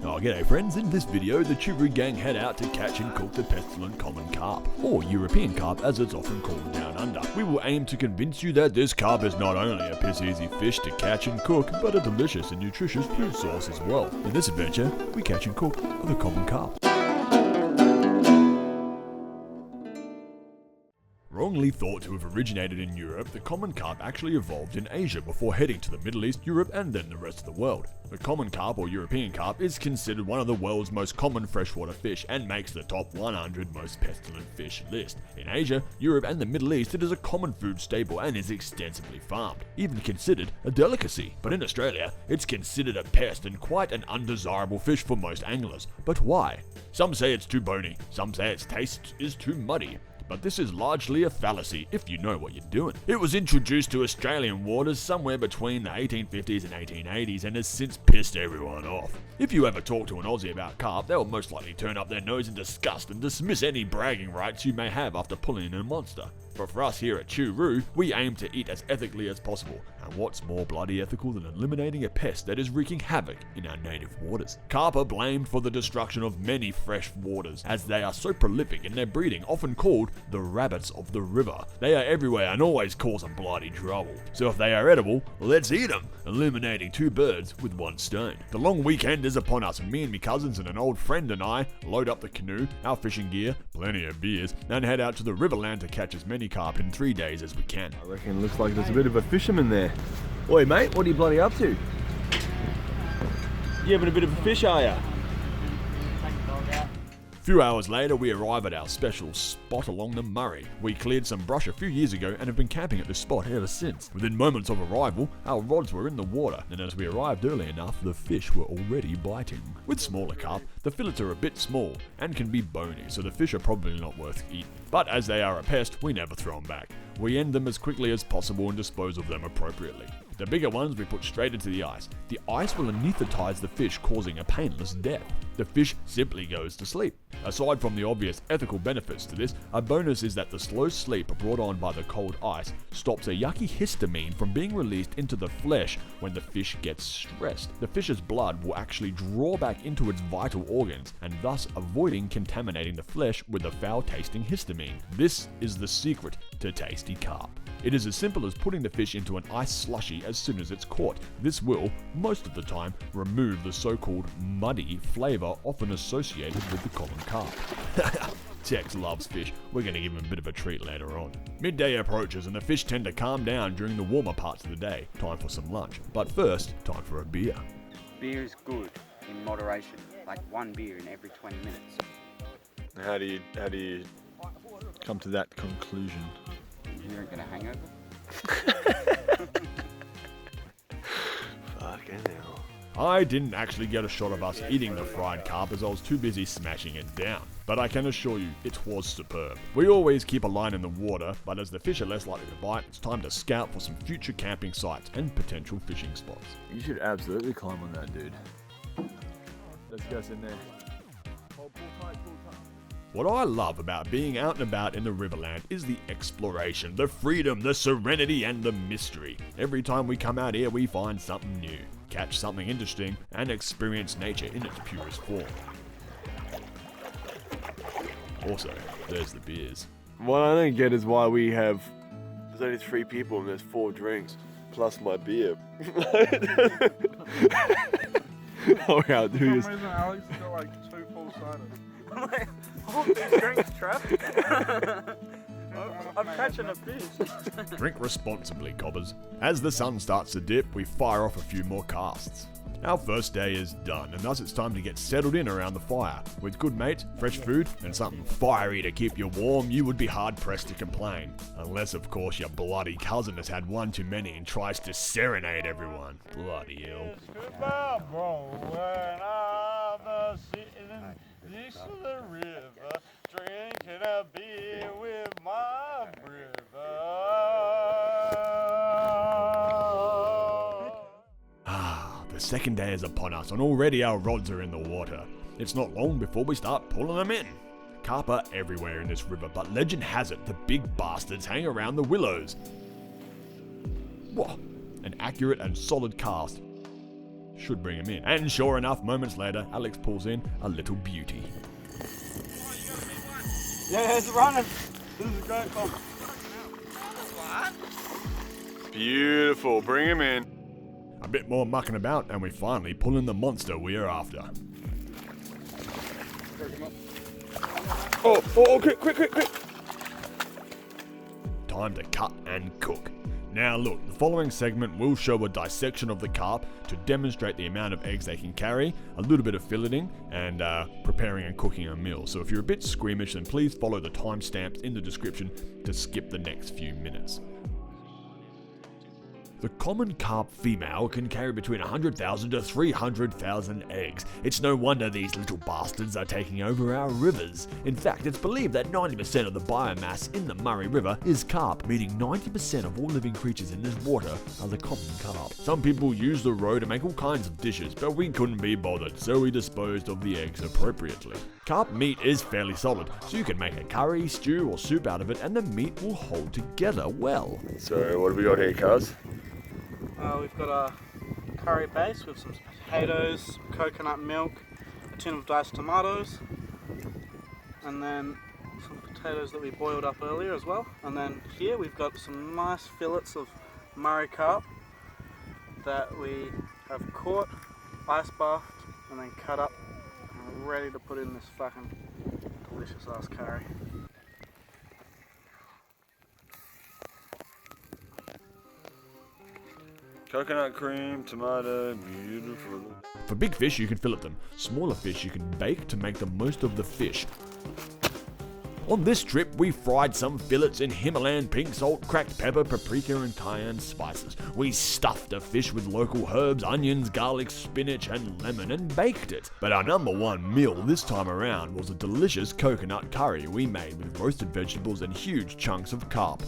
Oh, g'day friends, in this video the Choo gang head out to catch and cook the pestilent common carp, or European carp as it's often called down under. We will aim to convince you that this carp is not only a piss easy fish to catch and cook, but a delicious and nutritious food source as well. In this adventure, we catch and cook the common carp. Wrongly thought to have originated in Europe, the common carp actually evolved in Asia before heading to the Middle East, Europe, and then the rest of the world. The common carp or European carp is considered one of the world's most common freshwater fish and makes the top 100 most pestilent fish list. In Asia, Europe, and the Middle East, it is a common food staple and is extensively farmed, even considered a delicacy. But in Australia, it's considered a pest and quite an undesirable fish for most anglers. But why? Some say it's too bony, some say its taste is too muddy. But this is largely a fallacy if you know what you're doing. It was introduced to Australian waters somewhere between the 1850s and 1880s and has since pissed everyone off. If you ever talk to an Aussie about carp, they'll most likely turn up their nose in disgust and dismiss any bragging rights you may have after pulling in a monster. But for us here at Choo, we aim to eat as ethically as possible, and what's more bloody ethical than eliminating a pest that is wreaking havoc in our native waters? Carp are blamed for the destruction of many fresh waters, as they are so prolific in their breeding, often called the rabbits of the river. They are everywhere and always causing bloody trouble. So if they are edible, let's eat them, eliminating two birds with one stone. The long weekend is upon us, and me and my cousins and an old friend and I load up the canoe, our fishing gear, plenty of beers, and head out to the riverland to catch as many carp in 3 days as we can. I reckon it looks like there's a bit of a fisherman there. Oi mate, what are you bloody up to? You having a bit of a fish, are ya? A few hours later, we arrive at our special spot along the Murray. We cleared some brush a few years ago and have been camping at this spot ever since. Within moments of arrival, our rods were in the water, and as we arrived early enough, the fish were already biting. With smaller carp, the fillets are a bit small and can be bony, so the fish are probably not worth eating. But as they are a pest, we never throw them back. We end them as quickly as possible and dispose of them appropriately. The bigger ones we put straight into the ice. The ice will anesthetize the fish, causing a painless death. The fish simply goes to sleep. Aside from the obvious ethical benefits to this, a bonus is that the slow sleep brought on by the cold ice stops a yucky histamine from being released into the flesh when the fish gets stressed. The fish's blood will actually draw back into its vital organs, and thus avoiding contaminating the flesh with the foul-tasting histamine. This is the secret to tasty carp. It is as simple as putting the fish into an ice slushy as soon as it's caught. This will, most of the time, remove the so-called muddy flavour often associated with the common carp. Tex loves fish. We're going to give him a bit of a treat later on. Midday approaches and the fish tend to calm down during the warmer parts of the day. Time for some lunch. But first, time for a beer. Beer is good in moderation, like one beer in every 20 minutes. How do you come to that conclusion? You aren't going to hangover? Fucking hell. I didn't actually get a shot of us eating the fried carp as I was too busy smashing it down, but I can assure you it was superb. We always keep a line in the water, but as the fish are less likely to bite, it's time to scout for some future camping sites and potential fishing spots. You should absolutely climb on that, dude. Let's go in there. Pull tight. What I love about being out and about in the Riverland is the exploration, the freedom, the serenity, and the mystery. Every time we come out here, we find something new, catch something interesting, and experience nature in its purest form. Also, there's the beers. What I don't get is why there's only 3 people and there's 4 drinks, plus my beer. Oh, yeah, dude. For some reason, Alex got like 2 full sodas. I'm like, oh, these drinks, Trev. I'm catching a fish. Drink responsibly, cobbers. As the sun starts to dip, we fire off a few more casts. Our first day is done, and thus it's time to get settled in around the fire. With good mates, fresh food, and something fiery to keep you warm, you would be hard-pressed to complain. Unless, of course, your bloody cousin has had one too many and tries to serenade everyone. Bloody hell. Next to the river, drinking a beer with my brother. The second day is upon us, and already our rods are in the water. It's not long before we start pulling them in. Carp are everywhere in this river, but legend has it the big bastards hang around the willows. Whoa, an accurate and solid cast should bring him in. And sure enough, moments later, Alex pulls in a little beauty. Yeah, it's running. This is a great one. Beautiful. Bring him in. A bit more mucking about, and we finally pull in the monster we are after. Oh, quick. Time to cut and cook. Now look, the following segment will show a dissection of the carp to demonstrate the amount of eggs they can carry, a little bit of filleting, and preparing and cooking a meal. So if you're a bit squeamish, then please follow the timestamps in the description to skip the next few minutes. The common carp female can carry between 100,000 to 300,000 eggs. It's no wonder these little bastards are taking over our rivers. In fact, it's believed that 90% of the biomass in the Murray River is carp, meaning 90% of all living creatures in this water are the common carp. Some people use the roe to make all kinds of dishes, but we couldn't be bothered, so we disposed of the eggs appropriately. Carp meat is fairly solid, so you can make a curry, stew, or soup out of it, and the meat will hold together well. So, what have we got here, cuz? We've got a curry base with some potatoes, coconut milk, a tin of diced tomatoes, and then some potatoes that we boiled up earlier as well. And then here we've got some nice fillets of Murray carp that we have caught, ice bathed, and then cut up and ready to put in this fucking delicious ass curry. Coconut cream, tomato, beautiful. For big fish, you can fillet them. Smaller fish, you can bake to make the most of the fish. On this trip, we fried some fillets in Himalayan pink salt, cracked pepper, paprika, and cayenne spices. We stuffed the fish with local herbs, onions, garlic, spinach, and lemon, and baked it. But our number one meal this time around was a delicious coconut curry we made with roasted vegetables and huge chunks of carp.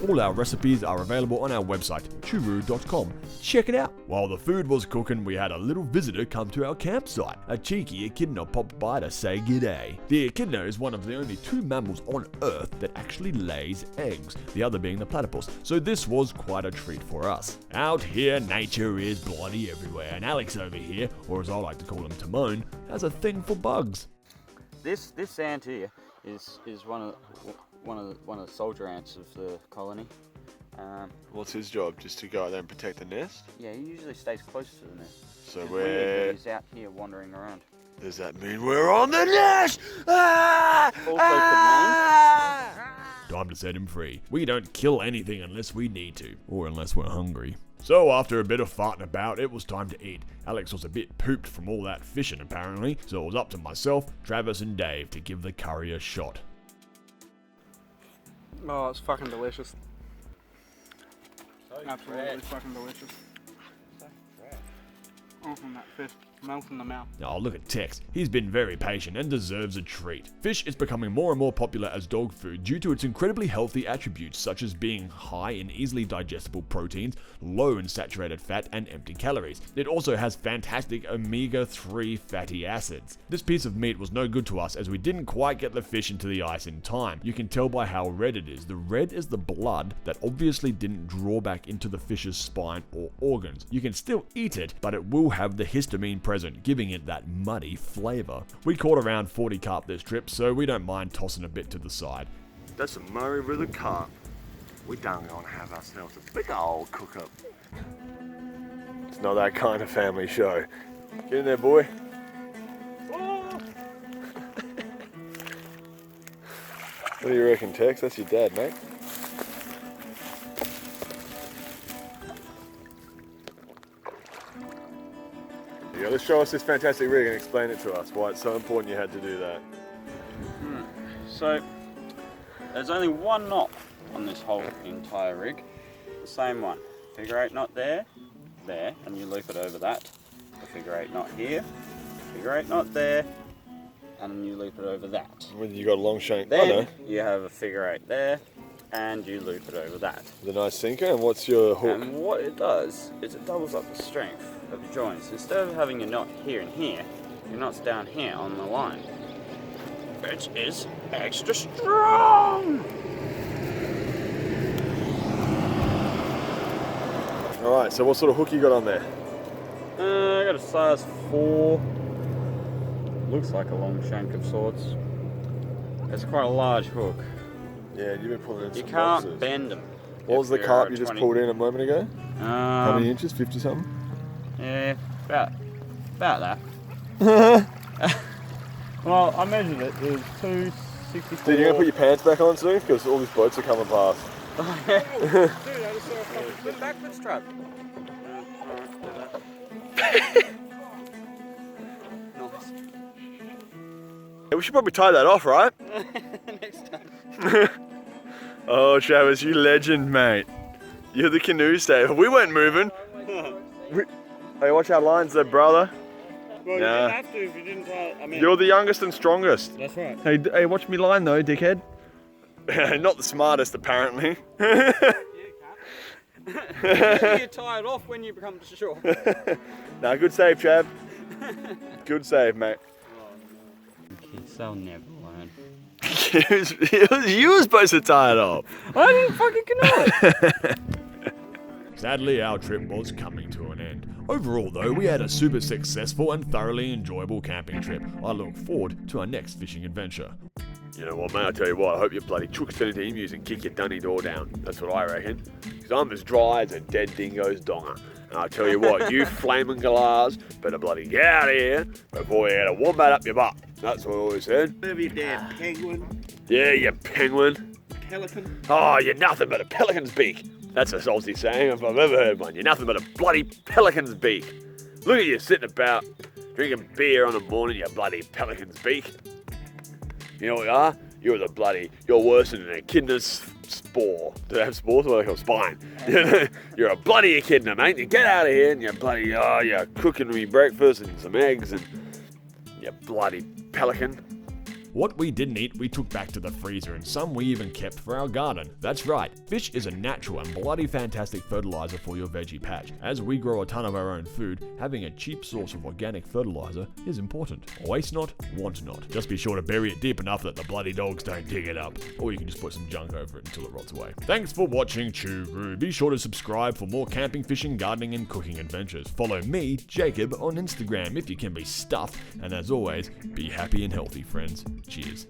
All our recipes are available on our website, choo.com. Check it out. While the food was cooking, we had a little visitor come to our campsite. A cheeky echidna popped by to say g'day. The echidna is one of the only two mammals on Earth that actually lays eggs, the other being the platypus, so this was quite a treat for us. Out here, nature is bloody everywhere, and Alex over here, or as I like to call him, Timon, has a thing for bugs. This ant here is one of the soldier ants of the colony. What's his job? Just to go out there and protect the nest? Yeah, he usually stays close to the nest. So It's we're... weird that he's out here wandering around. Does that mean we're on the nest? Ah! Also could Time to set him free. We don't kill anything unless we need to, or unless we're hungry. So after a bit of farting about, it was time to eat. Alex was a bit pooped from all that fishing apparently, so it was up to myself, Travis, and Dave to give the curry a shot. Oh, it's fucking delicious. Absolutely fucking delicious. And that fish melts in the mouth. Oh, look at Tex. He's been very patient and deserves a treat. Fish is becoming more and more popular as dog food due to its incredibly healthy attributes such as being high in easily digestible proteins, low in saturated fat, and empty calories. It also has fantastic omega-3 fatty acids. This piece of meat was no good to us as we didn't quite get the fish into the ice in time. You can tell by how red it is. The red is the blood that obviously didn't draw back into the fish's spine or organs. You can still eat it, but it will have the histamine present, giving it that muddy flavor. We caught around 40 carp this trip, so we don't mind tossing a bit to the side. That's a Murray River carp. We don't want to have ourselves a big old cook-up. It's not that kind of family show. Get in there, boy. What do you reckon, Tex? That's your dad, mate. Yeah, let's show us this fantastic rig and explain it to us, why it's so important you had to do that. So, there's only one knot on this whole entire rig. The same one. Figure 8 knot there, and you loop it over that. A figure 8 knot here, figure 8 knot there, and you loop it over that. When you got a long shank, Then you have a figure 8 there, and you loop it over that. the nice sinker, and what's your hook? And what it does is it doubles up the strength of the joints. Instead of having your knot here and here, your knot's down here on the line, which is extra strong. Alright, so what sort of hook you got on there? I got a size 4. Looks like a long shank of sorts. It's quite a large hook. Yeah, you've been pulling in You some can't boxes. bend them. What was the carp you just pulled in a moment ago? How many inches? 50 something? Yeah, about that. Well, I measured it. It was 264. Dude, you gonna put your pants back on soon? Because all these boats are coming past. Dude, I just saw a fucking flip backwards trap. Nice. Yeah, we should probably tie that off, right? Next time. Oh, Travis, you legend, mate. You're the canoe saver. We weren't moving. Hey, watch our lines there, brother. Well, you Nah. didn't have to if you didn't tie. I mean, You're the youngest and strongest. that's right. Hey, watch me line though, dickhead. Not the smartest, apparently. You tie it off when you become sure. Nah, good save, Trav. Good save, mate. Kids, they'll never learn. You were supposed to tie it off. I didn't fucking know it. Sadly, our trip was coming to an end. Overall, though, we had a super successful and thoroughly enjoyable camping trip. I look forward to our next fishing adventure. You know what, mate, I tell you what, I hope your bloody chooks turn into emus and kick your dunny door down. That's what I reckon. Because I'm as dry as a dead dingo's donger. And I tell you what, you flaming galahs better bloody get out of here before you get a wombat up your butt. That's what I always said. Whatever you damn penguin, Yeah, you penguin. pelican. Oh, you're nothing but a pelican's beak. That's a salty saying if I've ever heard one. You're nothing but a bloody pelican's beak. Look at you sitting about, drinking beer on a morning, you bloody pelican's beak. You know what you are? You're worse than an echidna spore. Do they have spores? What do they call spine? You're a bloody echidna, mate. You get out of here and you're you're cooking me breakfast and some eggs and you bloody pelican. What we didn't eat, we took back to the freezer, and some we even kept for our garden. That's right, fish is a natural and bloody fantastic fertilizer for your veggie patch. As we grow a ton of our own food, having a cheap source of organic fertilizer is important. Waste not, want not. Just be sure to bury it deep enough that the bloody dogs don't dig it up. Or you can just put some junk over it until it rots away. Thanks for watching Choo. Be sure to subscribe for more camping, fishing, gardening, and cooking adventures. Follow me, Jacob, on Instagram if you can be stuffed. And as always, be happy and healthy, friends. Cheers.